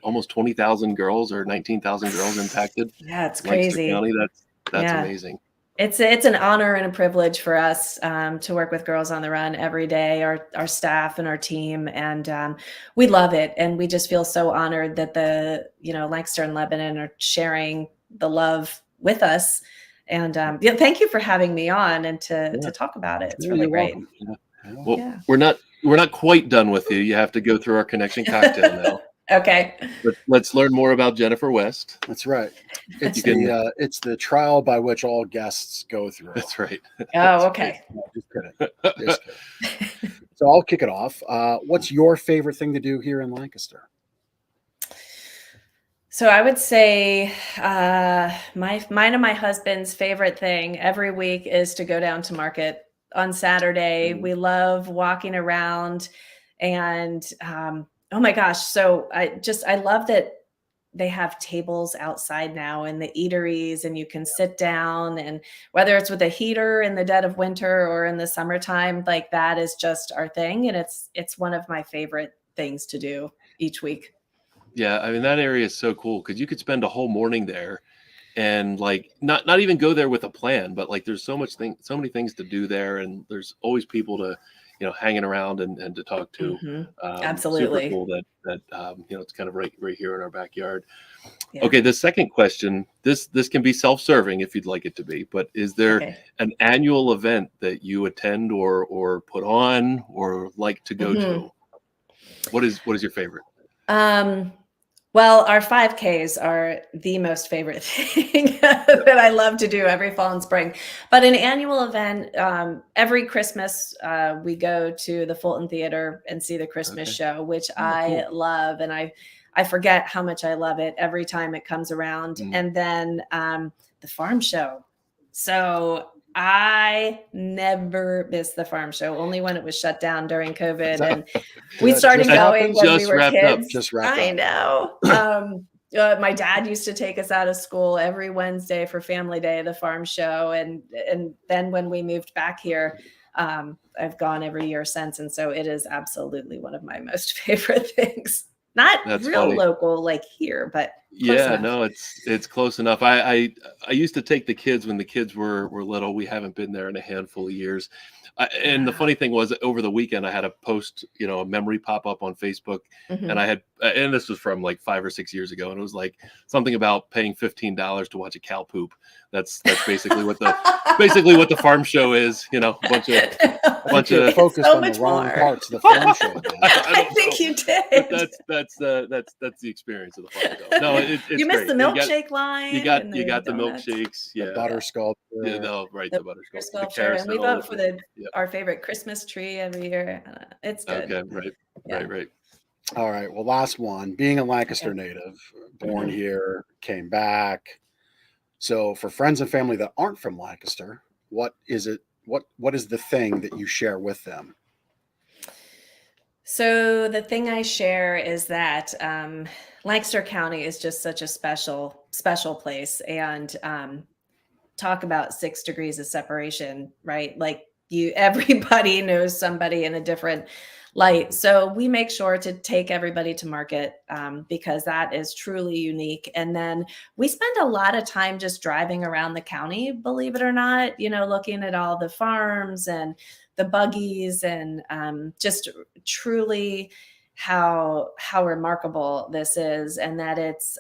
almost 20,000 girls or 19,000 girls impacted. Yeah, it's crazy. County, that's amazing. It's an honor and a privilege for us to work with Girls on the Run every day, our staff and our team, and we love it. And we just feel so honored that the Lancaster and Lebanon are sharing the love with us. And thank you for having me on and to talk about it. It's really great. Well, we're not quite done with you. You have to go through our connection cocktail now. Okay. Let's learn more about Jennifer West. That's right. It's You can- it's the trial by which all guests go through. That's right. Oh, okay. No, just kidding. Just kidding. So I'll kick it off. What's your favorite thing to do here in Lancaster? So I would say mine and my husband's favorite thing every week is to go down to market on Saturday. We love walking around, and oh my gosh! So I love that they have tables outside now in the eateries, and you can sit down, and whether it's with a heater in the dead of winter or in the summertime, like that is just our thing, and it's one of my favorite things to do each week. Yeah, I mean that area is so cool because you could spend a whole morning there, and like not even go there with a plan, but like there's so many things to do there, and there's always people to hanging around and to talk to. Absolutely. Super cool that it's kind of right here in our backyard. Yeah. Okay, the second question, this can be self-serving if you'd like it to be, but is there Okay. an annual event that you attend or put on or like to go to? What is your favorite? Well, our 5Ks are the most favorite thing that I love to do every fall and spring. But an annual event, every Christmas, we go to the Fulton Theater and see the Christmas show, which I love. And I forget how much I love it every time it comes around. And then the farm show. So I never missed the farm show, only when it was shut down during COVID. And we started going when we were kids. Just wrapped I up. know. My dad used to take us out of school every Wednesday for Family Day, the farm show. And then when we moved back here, I've gone every year since. And so it is absolutely one of my most favorite things. Not That's real funny. local like here, but Yeah, no, it's close enough. I used to take the kids when the kids were little. We haven't been there in a handful of years. And the funny thing was, over the weekend, I had a post, a memory pop up on Facebook, and I had, and this was from like 5 or 6 years ago, and it was like something about paying $15 to watch a cow poop. That's basically what the farm show is. A bunch of focused so on the much wrong more. parts of the farm show. Man. I think you did. But that's the experience of the farm show. No, it's you missed great. the milkshake line. You got and the donuts. milkshakes, yeah, The butter sculpture. yeah, no, right, the butter Your sculpture, the sculpture, and we carousel, vote for yeah. our favorite Christmas tree every year. It's good. Okay, right. All right. Well, last one. Being a Lancaster native, born here, came back. So, for friends and family that aren't from Lancaster, what is it? What is the thing that you share with them? So the thing I share is that Lancaster County is just such a special place, and talk about 6 degrees of separation, right? Like everybody knows somebody in a different light. So we make sure to take everybody to market because that is truly unique. And then we spend a lot of time just driving around the county, believe it or not, looking at all the farms and the buggies, and just truly how remarkable this is, and that it's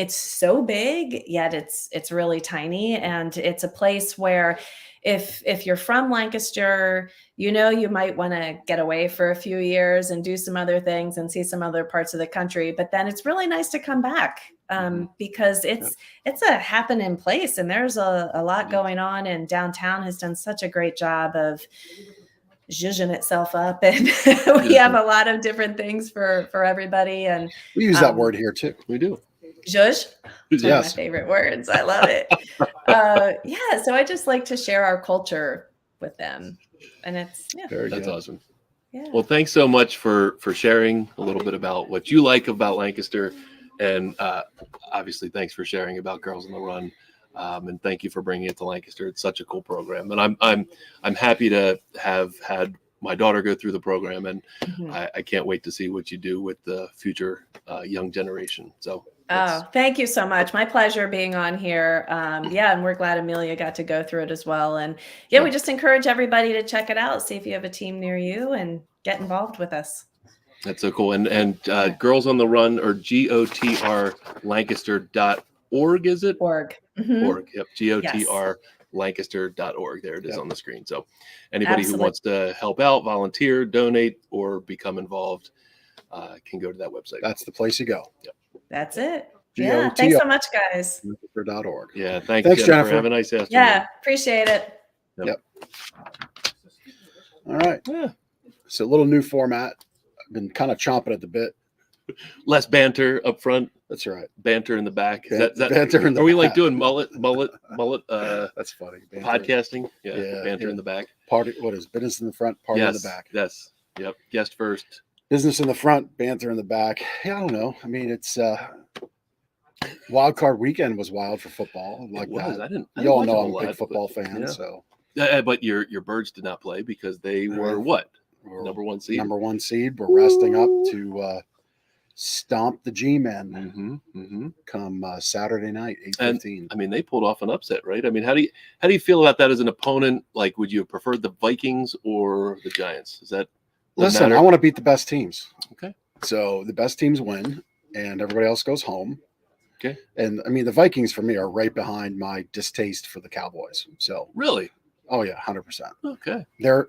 so big, yet it's really tiny. And it's a place where if you're from Lancaster, you might want to get away for a few years and do some other things and see some other parts of the country. But then it's really nice to come back because it's a happening place, and there's a lot going on. And downtown has done such a great job of zhuzhing itself up, and we have a lot of different things for everybody. And We use that word here too. We do. zhuzh. It's one of my Yes. favorite words. I love it. So I just like to share our culture with them, and it's Very That's good. awesome. yeah. Well, thanks so much for sharing a little bit about what you like about Lancaster, and obviously thanks for sharing about Girls on the Run, and thank you for bringing it to Lancaster. It's such a cool program, and I'm happy to have had my daughter go through the program, and I can't wait to see what you do with the future young generation. So. Thank you so much. My pleasure being on here. And we're glad Amelia got to go through it as well. And we just encourage everybody to check it out. See if you have a team near you and get involved with us. That's so cool. And Girls on the Run, or GOTR Lancaster.org, is it? Org. Org. Yep. GOTR Lancaster.org. There it is on the screen. So anybody who wants to help out, volunteer, donate, or become involved, can go to that website. That's the place you go. Yep. That's it. GOTR. Yeah. Thanks so much, guys. Lancaster.org. Yeah. Thanks, Thanks, Jennifer. Jennifer. Have a nice afternoon. Yeah. Appreciate it. Yep. All right. Yeah. So a little new format. I've been kind of chomping at the bit. Less banter up front, That's right. banter in the back. Banter in the Are we like back. doing mullet That's funny. Banter. podcasting? Yeah. Yeah, Banter yeah. in the back. Party. What is business in the front, party Yes. in the back? Yes. Yep. Guest first. Business in the front, banter in the back. Yeah, I don't know. I mean, it's wild card weekend was wild for football. Like It was. that. I didn't You all watch a know whole I'm a big lot, football but, fan, yeah. so But your birds did not play because they were what? we're Number one seed. number one seed. We're resting up to stomp the G-men come Saturday night, 8:15. I mean, they pulled off an upset, right? I mean, how do you feel about that as an opponent? Like, would you have preferred the Vikings or the Giants? Is that Listen, matter? I want to beat the best teams. Okay. So the best teams win, and everybody else goes home. Okay. And I mean, the Vikings for me are right behind my distaste for the Cowboys. So, Really? oh yeah, 100%. Okay. Their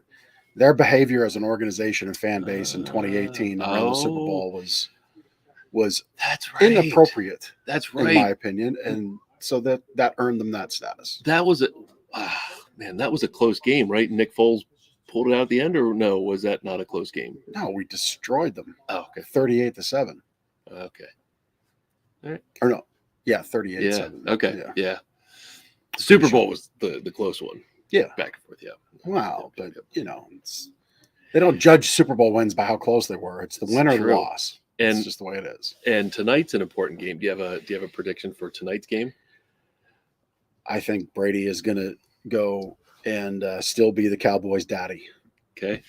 behavior as an organization and fan base in 2018 around the Super Bowl was That's right. inappropriate, That's in right. my opinion, and so that earned them that status. That was that was a close game, right? Nick Foles pulled it out at the end, or no? Was that not a close game? No, we destroyed them. Oh, okay. 38-7. Okay. Or no, yeah, 38-7. Yeah. Okay. Yeah. Yeah. The Super Bowl was the close one. Yeah. Back and forth. Yeah. Wow, but they don't judge Super Bowl wins by how close they were. It's the win or the True. loss. And it's just the way it is. And tonight's an important game. Do you have a prediction for tonight's game? I think Brady is going to go and still be the Cowboys' daddy. Okay.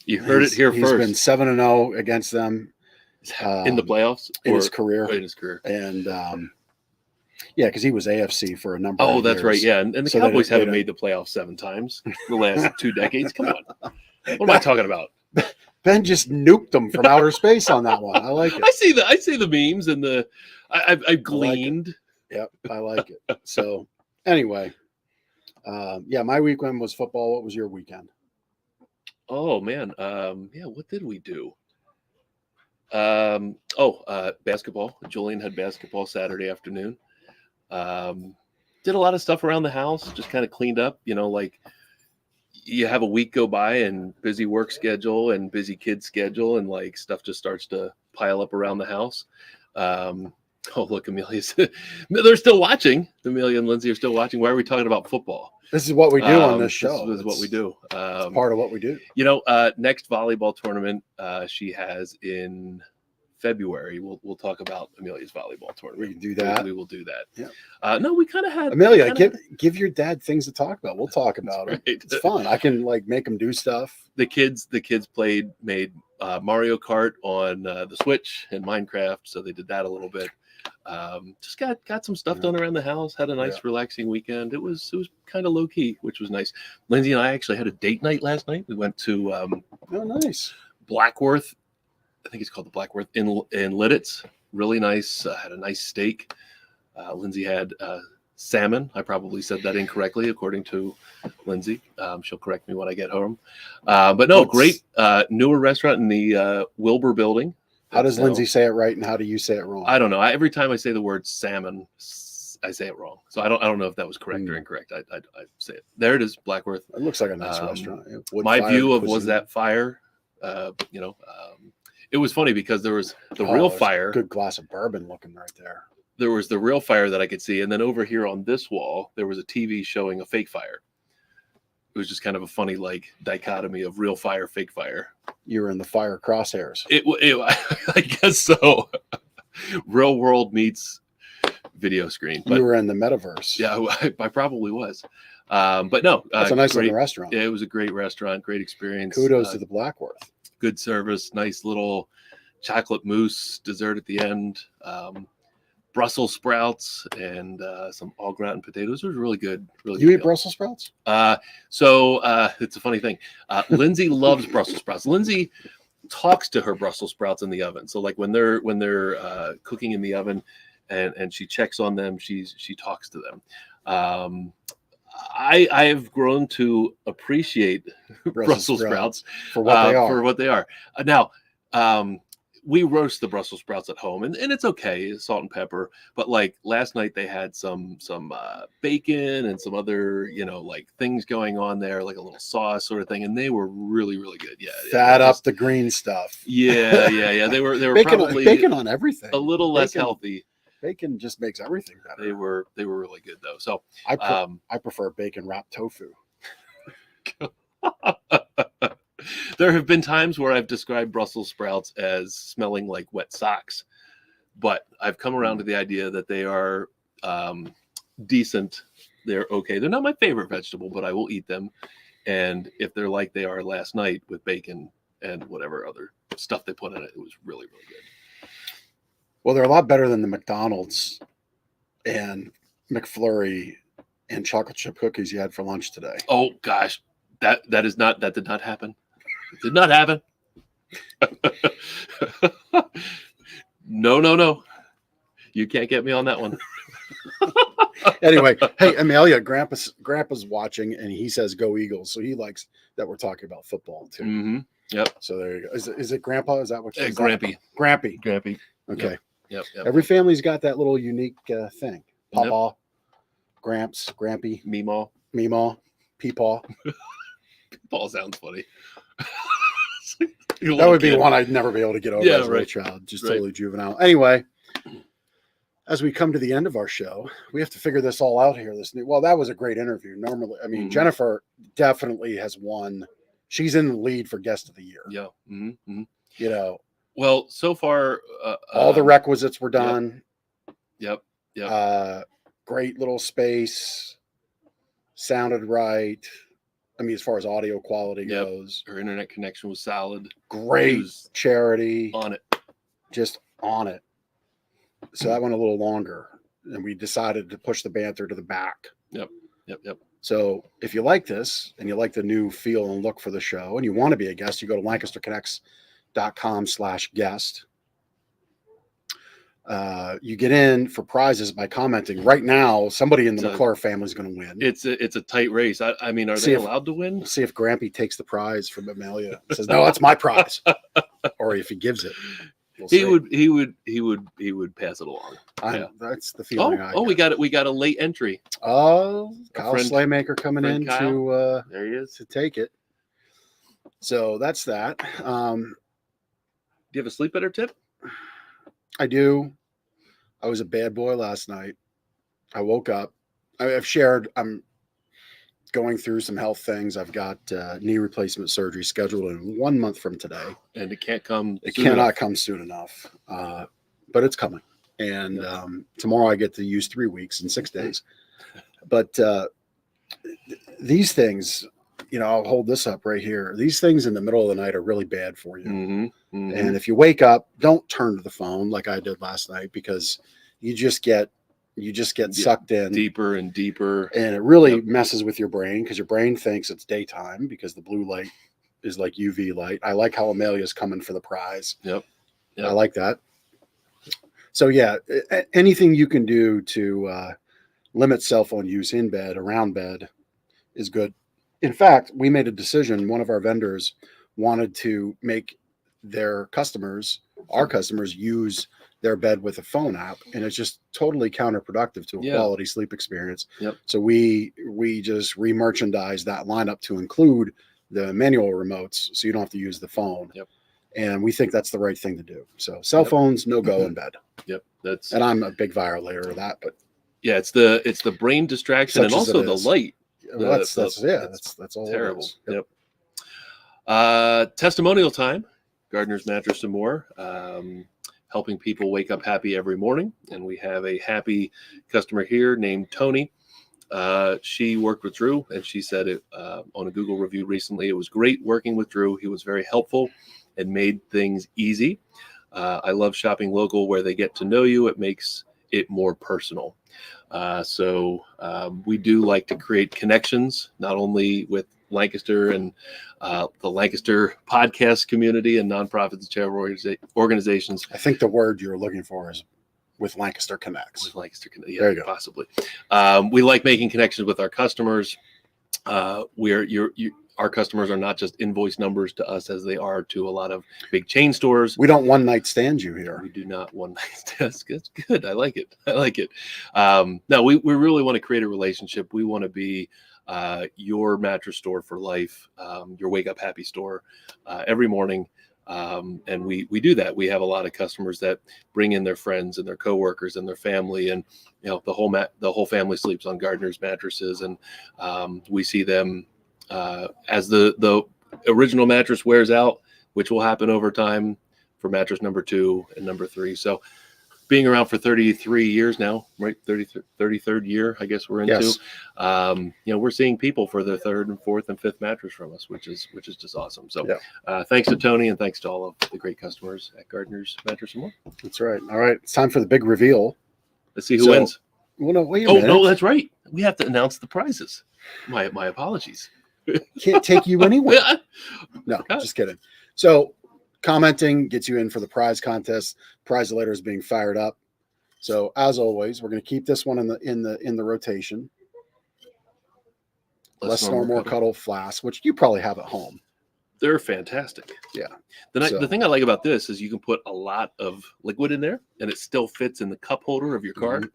You heard it here He's first. been 7-0 against them in the playoffs in his career. In his career. And yeah, because he was AFC for a number of years. Oh, that's right. Yeah. And the So Cowboys they haven't don't- made the playoffs 7 times the last 2 decades. Come on. What am I talking about? Ben just nuked them from outer space on that one. I like it. I see the memes and I've gleaned. Yep, I like it. So anyway, yeah, my weekend was football. What was your weekend? Oh man. Yeah, what did we do? Basketball. Julian had basketball Saturday afternoon. Did a lot of stuff around the house, just kind of cleaned up, like you have a week go by and busy work schedule and busy kid schedule and like stuff just starts to pile up around the house. Oh, look, Amelia's they're still watching. Amelia and Lindsay are still watching. Why are we talking about football? This is what we do on this show. This is what we do. It's part of what we do. Next volleyball tournament she has in February. We'll talk about Amelia's volleyball tournament. We can do that. We will do that. Yeah. No, we kind of had Amelia. Give your dad things to talk about. We'll talk about it. Right. It's fun. I can make them do stuff. The kids made Mario Kart on the Switch and Minecraft, so they did that a little bit. Just got some stuff done around the house. Had a nice relaxing weekend. It was kind of low key, which was nice. Lindsay and I actually had a date night last night. We went to Oh, nice. Blackworth. I think it's called the Blackworth in Lidditz. Really nice. Had a nice steak. Lindsay had salmon. I probably said that incorrectly, according to Lindsay. She'll correct me when I get home. But no, great newer restaurant in the Wilbur building. How does Lindsay say it right, and how do you say it wrong? I don't know. Every time I say the word salmon, I say it wrong. So I don't know if that was correct or incorrect. I say it. There it is, Blackworth. It looks like a nice restaurant. My view of was that fire. It was funny because there was the real fire. Good glass of bourbon looking right there. There was the real fire that I could see, and then over here on this wall, there was a TV showing a fake fire. It was just kind of a funny dichotomy of real fire, fake fire. You were in the fire crosshairs. I guess so. Real world meets video screen. But you were in the metaverse. Yeah, I probably was. But no, it's a nice little restaurant. Yeah, it was a great restaurant, great experience. Kudos to the Blackworth. Good service, nice little chocolate mousse dessert at the end. Brussels sprouts and some au gratin potatoes. It was really good. Really you good eat meal. Brussels sprouts? So it's a funny thing. Lindsay loves Brussels sprouts. Lindsay talks to her Brussels sprouts in the oven. So like when they're cooking in the oven, and she checks on them, she talks to them. I have grown to appreciate Brussels sprouts for what they are. For what they are. Now, we roast the Brussels sprouts at home, and it's okay, salt and pepper. But like last night, they had some bacon and some other like things going on there, like a little sauce sort of thing, and they were really really good. Yeah, Fat up the green stuff. Yeah. They were bacon, probably bacon on everything. a little less healthy. Bacon just makes everything better. They were really good though. So I prefer bacon wrapped tofu. There have been times where I've described Brussels sprouts as smelling like wet socks, but I've come around to the idea that they are decent. They're okay. They're not my favorite vegetable, but I will eat them. And if they're like they are last night with bacon and whatever other stuff they put in it, it was really, really good. Well, they're a lot better than the McDonald's and McFlurry and chocolate chip cookies you had for lunch today. Oh gosh, that did not happen. It did not happen. No. You can't get me on that one. Anyway, hey, Amelia, Grandpa's watching, and he says "Go Eagles," so he likes that we're talking about football too. Mm-hmm. Yep. So there you go. Is it Grandpa? Is that what you Grampy? Grampy. Okay. Yep. Every family's got that little unique thing. Papa, Gramps, Grampy, Meemaw, Peepaw. Peepaw sounds funny. That would be one I'd never be able to get over as a little child. Just totally juvenile. Anyway, as we come to the end of our show, we have to figure this all out here. Well, that was a great interview. Normally, I mean, Jennifer definitely has won. She's in the lead for guest of the year. Yeah. Mm-hmm. Well, so far, all the requisites were done. Yep. Great little space. Sounded right. I mean, as far as audio quality goes. Her internet connection was solid. Great charity. On it. Just on it. So that went a little longer. And we decided to push the banter to the back. Yep. So if you like this and you like the new feel and look for the show and you want to be a guest, you go to lancasterconnects.com/guest. You get in for prizes by commenting. Right now, somebody in the McClure family is going to win. It's a tight race. I mean, are they allowed to win? See if Grampy takes the prize from Amelia. Says, no, that's my prize. Or if he gives it. He would pass it along. That's the feeling I got. we got a late entry. Oh, Kyle Slaymaker coming in to there he is to take it. So that's that. Do you have a sleep better tip? I do. I was a bad boy last night. I woke up. I've shared. I'm going through some health things. I've got knee replacement surgery scheduled in 1 month from today, and it can't come. It cannot come soon enough, but it's coming. And tomorrow I get to use 3 weeks and 6 days. But these things, I'll hold this up right here. These things in the middle of the night are really bad for you. And if you wake up, don't turn to the phone like I did last night, because you just get sucked in deeper and deeper, and it really messes with your brain, because your brain thinks it's daytime because the blue light is like UV light. I like how Amelia's coming for the prize. Yep. I like that. So anything you can do to limit cell phone use in bed, around bed, is good. In fact, we made a decision. One of our vendors wanted to make our customers use their bed with a phone app, and it's just totally counterproductive to a quality sleep experience. So we just re-merchandised that lineup to include the manual remotes, so you don't have to use the phone. And we think that's the right thing to do. So cell phones, no go in bed. And I'm a big violator of that, but it's the brain distraction and also the light. That's all terrible. Testimonial time. Gardner's Mattress and More, helping people wake up happy every morning. And we have a happy customer here named Tony. She worked with Drew, and she said it on a Google review recently. It was great working with Drew. He was very helpful and made things easy. I love shopping local where they get to know you. It makes it more personal. So we do like to create connections, not only with Lancaster and the Lancaster podcast community and nonprofits and charitable organizations. I think the word you're looking for is with Lancaster Connects. With Lancaster Connects, there you go. Possibly. We like making connections with our customers. our customers are not just invoice numbers to us as they are to a lot of big chain stores. We don't one night stand you here. We do not one night stand. That's good. I like it. No, we really want to create a relationship. We want to be your mattress store for life, your wake up happy store every morning. And we do that. We have a lot of customers that bring in their friends and their coworkers and their family, and the whole family sleeps on Gardner's mattresses, and we see them as the original mattress wears out, which will happen over time for mattress number 2 and number 3. So being around for 33 years now, right? 33rd year, I guess we're into. Yes. We're seeing people for their 3rd and 4th and 5th mattress from us, which is just awesome. So Yeah. thanks to Tony, and thanks to all of the great customers at Gardner's Mattress and More. That's right. All right. It's time for the big reveal. Let's see who wins. Well, no, wait a Oh, minute. no, that's right. We have to announce the prizes. My apologies. Can't take you anywhere. Yeah. No, just kidding. So commenting gets you in for the prize contest. Prize later is being fired up. So as always, we're going to keep this one in the rotation. Less Snore More Cuddle flask, which you probably have at home. They're fantastic. Yeah. The thing I like about this is you can put a lot of liquid in there, and it still fits in the cup holder of your car. Mm-hmm.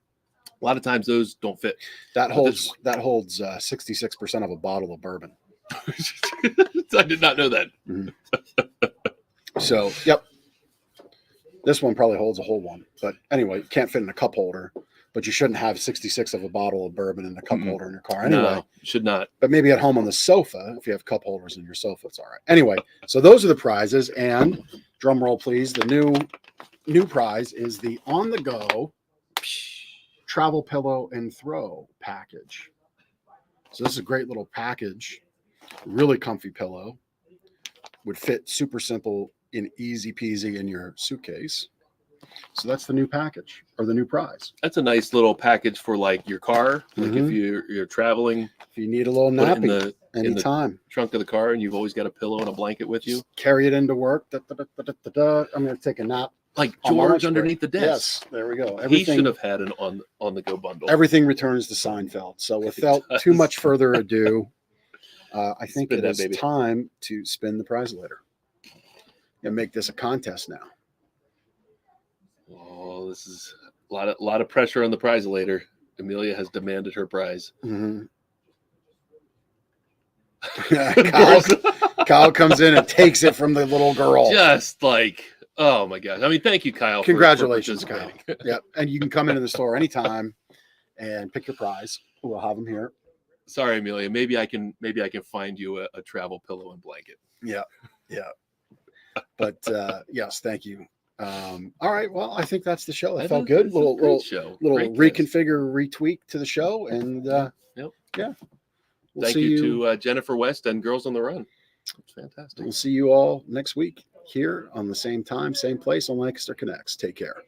A lot of times those don't fit. That holds 66% of a bottle of bourbon. I did not know that. Mm-hmm. So, yep. This one probably holds a whole one. But anyway, you can't fit in a cup holder. But you shouldn't have 66 of a bottle of bourbon in a cup holder in your car. Anyway, no, should not. But maybe at home on the sofa, if you have cup holders in your sofa, it's all right. Anyway, so those are the prizes. And drum roll, please. The new prize is the on-the-go travel pillow and throw package. So this is a great little package. Really comfy pillow. Would fit super simple and easy peasy in your suitcase. So that's the new package, or the new prize. That's a nice little package for like your car. Like Mhm. if you're traveling, If you need a little put it nappy anytime, trunk of the car, and you've always got a pillow and a blanket with you. carry it into work. I'm going to take a nap. Like on my lunch George break. underneath the desk. Yes, there we go. He should have had an on the go bundle. Everything returns to Seinfeld. So without too much further ado, I think Spin it that is baby. time to spin the prize later and make this a contest now. Oh, this is a lot of pressure on the prize later. Amelia has demanded her prize. Mm-hmm. Kyle comes in and takes it from the little girl. Just like, oh my gosh. I mean, thank you, Kyle. Congratulations, for Kyle. participating. Yep. And you can come into the store anytime and pick your prize. We'll have them here. Sorry, Amelia. Maybe I can find you a travel pillow and blanket. Yeah. Yeah. But yes, thank you. All right. Well, I think that's the show. That felt good. Little show. Little Great guest. reconfigure, retweak to the show. And Yep. Yeah. We'll Thank see you to Jennifer West and Girls on the Run. It's fantastic. We'll see you all next week here on the same time, same place on Lancaster Connects. Take care.